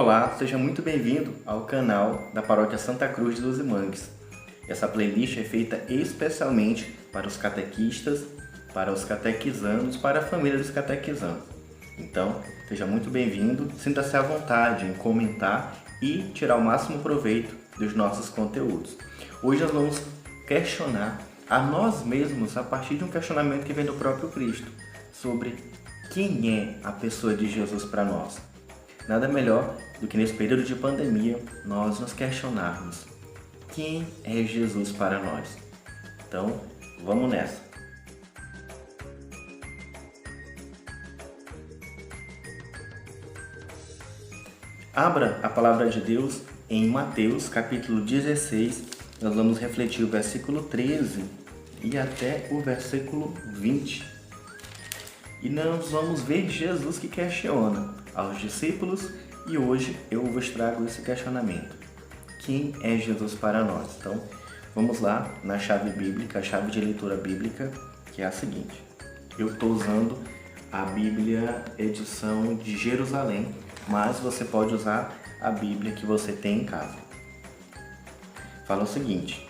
Olá, seja muito bem-vindo ao canal da Paróquia Santa Cruz de Luzimangues. Essa playlist é feita especialmente para os catequistas, para os catequizandos, para a família dos catequizandos. Então, seja muito bem-vindo, sinta-se à vontade em comentar e tirar o máximo proveito dos nossos conteúdos. Hoje nós vamos questionar a nós mesmos a partir de um questionamento que vem do próprio Cristo, sobre quem é a pessoa de Jesus para nós. Nada melhor do que nesse período de pandemia nós nos questionarmos quem é Jesus para nós. Então, vamos nessa. Abra a palavra de Deus em Mateus capítulo 16, nós vamos refletir o versículo 13 e até o versículo 20. E nós vamos ver Jesus que questiona aos discípulos e hoje eu vos trago esse questionamento. Quem é Jesus para nós? Então, vamos lá na chave bíblica, a chave de leitura bíblica, que é a seguinte. Eu estou usando a Bíblia edição de Jerusalém, mas você pode usar a Bíblia que você tem em casa. Fala o seguinte.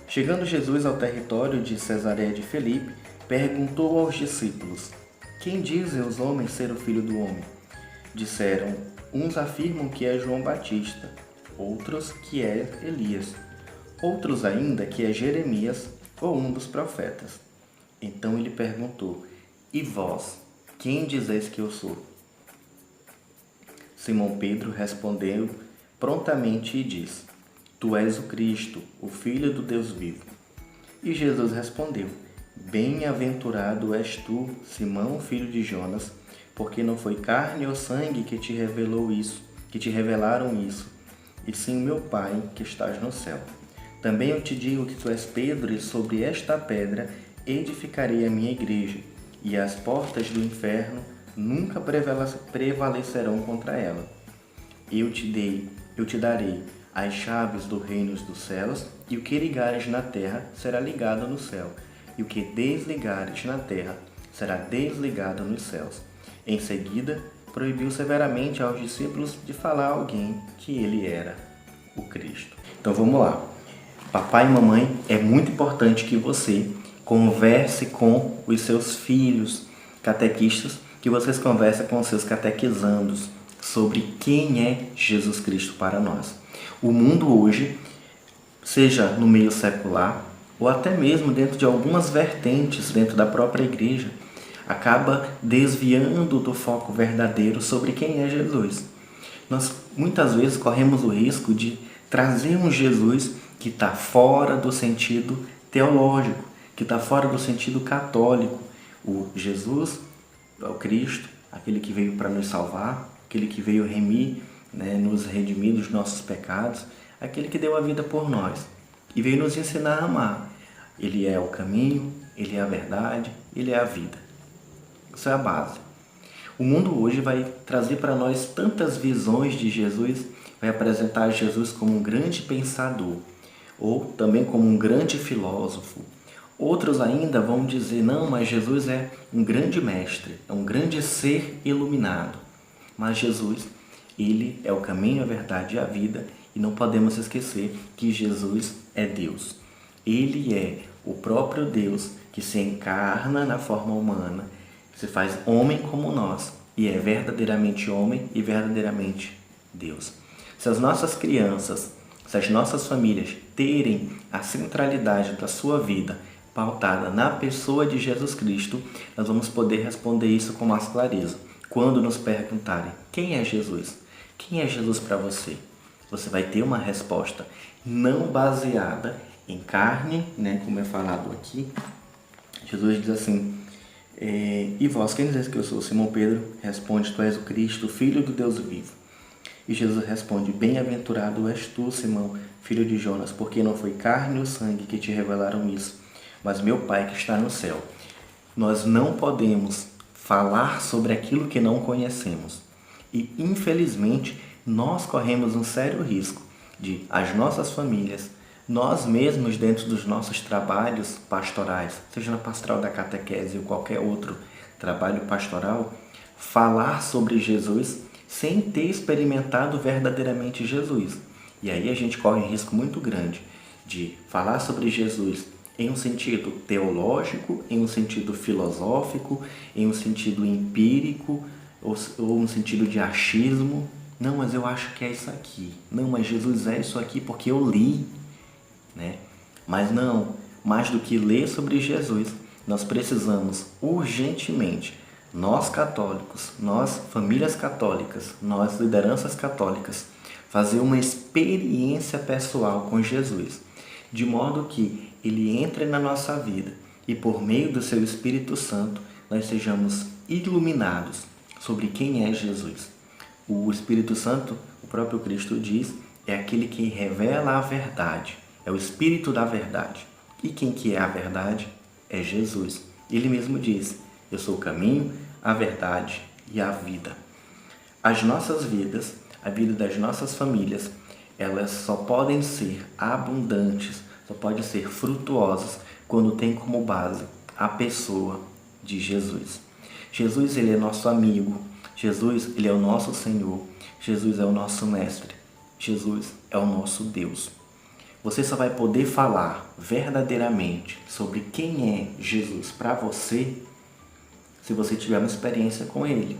Chegando Jesus ao território de Cesareia de Filipe, perguntou aos discípulos: quem dizem os homens ser o Filho do Homem? Disseram, uns afirmam que é João Batista, outros que é Elias, outros ainda que é Jeremias ou um dos profetas. Então ele perguntou, e vós, quem dizeis que eu sou? Simão Pedro respondeu prontamente e disse, tu és o Cristo, o Filho do Deus vivo. E Jesus respondeu, bem-aventurado és tu, Simão, filho de Jonas, porque não foi carne ou sangue que te revelou isso, que te revelaram isso, e sim meu Pai que estás no céu. Também eu te digo que tu és Pedro, e sobre esta pedra edificarei a minha igreja, e as portas do inferno nunca prevalecerão contra ela. Eu te darei as chaves do reino dos céus, e o que ligares na terra será ligado no céu, e o que desligares na terra será desligado nos céus. Em seguida, proibiu severamente aos discípulos de falar a alguém que ele era o Cristo. Então vamos lá. Papai e mamãe, é muito importante que você converse com os seus filhos catequistas, que vocês conversem com os seus catequizandos sobre quem é Jesus Cristo para nós. O mundo hoje, seja no meio secular, ou até mesmo dentro de algumas vertentes dentro da própria igreja, acaba desviando do foco verdadeiro sobre quem é Jesus. Nós muitas vezes corremos o risco de trazer um Jesus que está fora do sentido teológico, que está fora do sentido católico. O Jesus, o Cristo, aquele que veio para nos salvar, aquele que veio nos redimir dos nossos pecados, aquele que deu a vida por nós e veio nos ensinar a amar. Ele é o caminho, ele é a verdade, ele é a vida. Isso é a base. O mundo hoje vai trazer para nós tantas visões de Jesus, vai apresentar Jesus como um grande pensador, ou também como um grande filósofo. Outros ainda vão dizer, não, mas Jesus é um grande mestre, é um grande ser iluminado. Mas Jesus, ele é o caminho, a verdade e a vida, e não podemos esquecer que Jesus é Deus. Ele é o próprio Deus que se encarna na forma humana, se faz homem como nós e é verdadeiramente homem e verdadeiramente Deus. Se as nossas crianças, se as nossas famílias terem a centralidade da sua vida pautada na pessoa de Jesus Cristo, nós vamos poder responder isso com mais clareza. Quando nos perguntarem, quem é Jesus? Quem é Jesus para você? Você vai ter uma resposta não baseada em carne, como é falado aqui. Jesus diz assim, e vós, quem dizeis que eu sou? Simão Pedro responde, tu és o Cristo, o Filho do Deus vivo. E Jesus responde, bem-aventurado és tu, Simão, filho de Jonas, porque não foi carne ou sangue que te revelaram isso, mas meu Pai que está no céu. Nós não podemos falar sobre aquilo que não conhecemos. E, infelizmente, nós corremos um sério risco de as nossas famílias, nós mesmos dentro dos nossos trabalhos pastorais, seja na pastoral da catequese ou qualquer outro trabalho pastoral, falar sobre Jesus sem ter experimentado verdadeiramente Jesus. E aí a gente corre um risco muito grande de falar sobre Jesus em um sentido teológico, em um sentido filosófico, em um sentido empírico ou um sentido de achismo. Não, mas eu acho que é isso aqui. Não, mas Jesus é isso aqui porque eu li, né? Mas não, mais do que ler sobre Jesus, nós precisamos urgentemente, nós católicos, nós famílias católicas, nós lideranças católicas, fazer uma experiência pessoal com Jesus, de modo que Ele entre na nossa vida e por meio do Seu Espírito Santo nós sejamos iluminados sobre quem é Jesus. O Espírito Santo, o próprio Cristo diz, é aquele que revela a verdade, é o Espírito da verdade. E quem que é a verdade? É Jesus. Ele mesmo diz, eu sou o caminho, a verdade e a vida. As nossas vidas, a vida das nossas famílias, elas só podem ser abundantes, só podem ser frutuosas quando tem como base a pessoa de Jesus. Jesus, ele é nosso amigo. Jesus, ele é o nosso Senhor. Jesus é o nosso Mestre. Jesus é o nosso Deus. Você só vai poder falar verdadeiramente sobre quem é Jesus para você se você tiver uma experiência com Ele.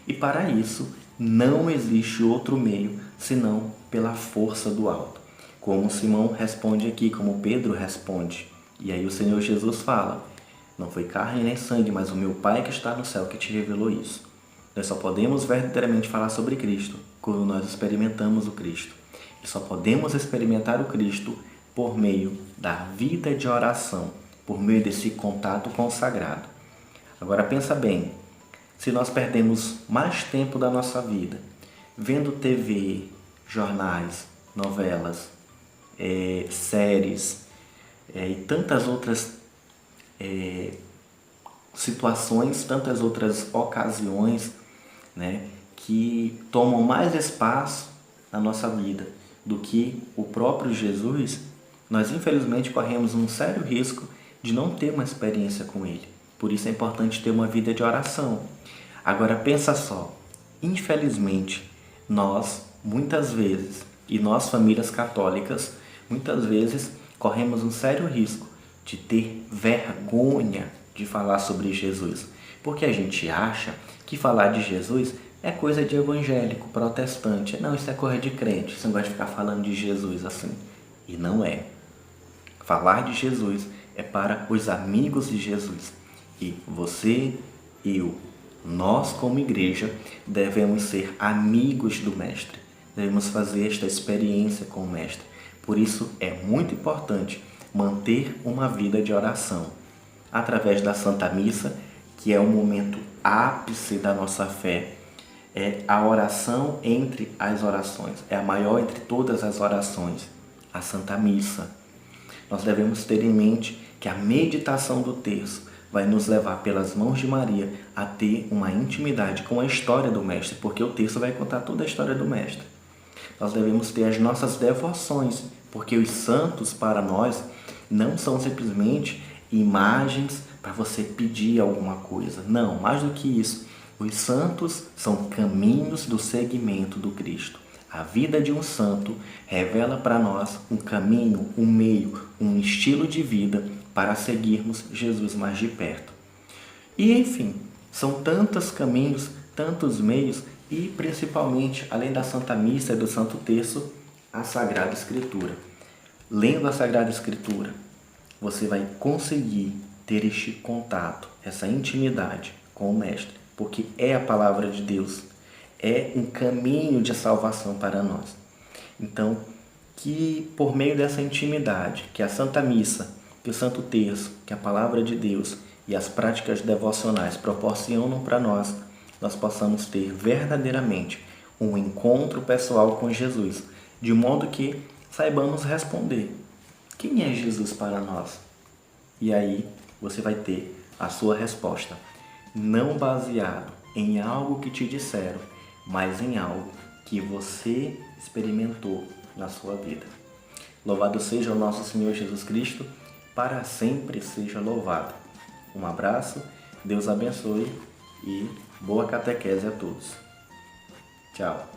E para isso, não existe outro meio senão pela força do alto. Como Simão responde aqui, como Pedro responde. E aí o Senhor Jesus fala, não foi carne nem sangue, mas o meu Pai que está no céu que te revelou isso. Nós só podemos verdadeiramente falar sobre Cristo quando nós experimentamos o Cristo. E só podemos experimentar o Cristo por meio da vida de oração, por meio desse contato consagrado. Agora pensa bem, se nós perdemos mais tempo da nossa vida vendo TV, jornais, novelas, séries e tantas outras situações, tantas outras ocasiões, né, que tomam mais espaço na nossa vida do que o próprio Jesus, nós infelizmente corremos um sério risco de não ter uma experiência com Ele. Por isso é importante ter uma vida de oração. Agora pensa só, infelizmente nós muitas vezes, e nós famílias católicas, muitas vezes corremos um sério risco de ter vergonha de falar sobre Jesus, porque a gente acha que falar de Jesus é coisa de evangélico, protestante. Não, isso é coisa de crente, você não gosta de ficar falando de Jesus assim. E não é. Falar de Jesus é para os amigos de Jesus. E você, eu, nós como igreja devemos ser amigos do Mestre. Devemos fazer esta experiência com o Mestre. Por isso é muito importante manter uma vida de oração. Através da Santa Missa, que é o momento ápice da nossa fé, é a oração entre as orações, é a maior entre todas as orações, a Santa Missa. Nós devemos ter em mente que a meditação do terço vai nos levar pelas mãos de Maria a ter uma intimidade com a história do Mestre, porque o terço vai contar toda a história do Mestre. Nós devemos ter as nossas devoções, porque os santos para nós não são simplesmente imagens para você pedir alguma coisa. Não, mais do que isso, os santos são caminhos do seguimento do Cristo. A vida de um santo revela para nós um caminho, um meio, um estilo de vida para seguirmos Jesus mais de perto. E enfim, são tantos caminhos, tantos meios e principalmente, além da Santa Missa e do Santo Terço, a Sagrada Escritura. Lendo a Sagrada Escritura, você vai conseguir ter este contato, essa intimidade com o Mestre, porque é a palavra de Deus, é um caminho de salvação para nós. Então, que por meio dessa intimidade, que a Santa Missa, que o Santo Terço, que a palavra de Deus e as práticas devocionais proporcionam para nós, nós possamos ter verdadeiramente um encontro pessoal com Jesus, de modo que saibamos responder: quem é Jesus para nós? E aí você vai ter a sua resposta, não baseado em algo que te disseram, mas em algo que você experimentou na sua vida. Louvado seja o nosso Senhor Jesus Cristo, para sempre seja louvado. Um abraço, Deus abençoe e boa catequese a todos. Tchau.